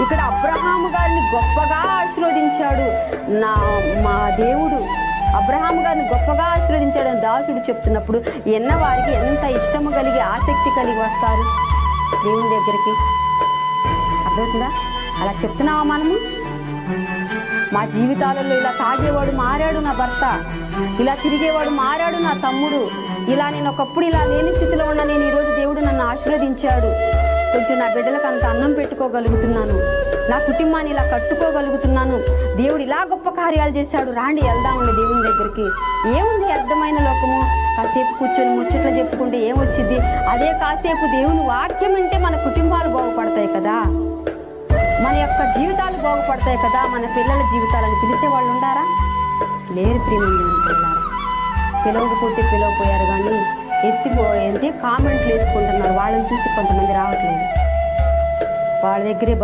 ఇక్కడ అబ్రహాము గారిని గొప్పగా ఆశీర్వదించాడు. మా దేవుడు అబ్రహాము గారిని గొప్పగా ఆశీర్వదించాడని దాసుడు చెప్తున్నప్పుడు వారికి ఎంత ఇష్టము కలిగి ఆసక్తి కలిగి వస్తారు దేవుని దగ్గరికి. అర్థమవుతుందా? అలా చెప్తున్నావా మనము? మా జీవితాలలో ఇలా తాగేవాడు మారాడు నా భర్త, ఇలా తిరిగేవాడు మారాడు నా తమ్ముడు, ఇలా నేను ఒకప్పుడు ఇలా లేని స్థితిలో ఉన్నా నేను ఈరోజు దేవుడు నన్ను ఆశీర్వదించాడు, కొంచెం నా బిడ్డలకు అంత అన్నం పెట్టుకోగలుగుతున్నాను, నా కుటుంబాన్ని ఇలా కట్టుకోగలుగుతున్నాను, దేవుడు ఇలా గొప్ప కార్యాలు చేశాడు, రాండి వెళ్దామండి దేవుని దగ్గరికి. ఏముంది అర్థమైన లోకము? కాసేపు కూర్చొని ముచ్చట్లు చెప్పుకుంటే ఏమొచ్చింది? అదే కాసేపు దేవుని వాక్యం అంటే మన కుటుంబాలు బాగుపడతాయి కదా, మన యొక్క జీవితాలు బాగుపడతాయి కదా. మన పిల్లల జీవితాలను పిలిచే వాళ్ళు ఉండారా? లేరు ప్రియమైన పిల్లలు. పిలవకపోతే పిలవపోయారు కానీ ఎత్తిపోయింది కామెంట్లు వేసుకుంటున్నారు. వాళ్ళని చూసి కొంతమంది రావట్లేదు, వాళ్ళ దగ్గరే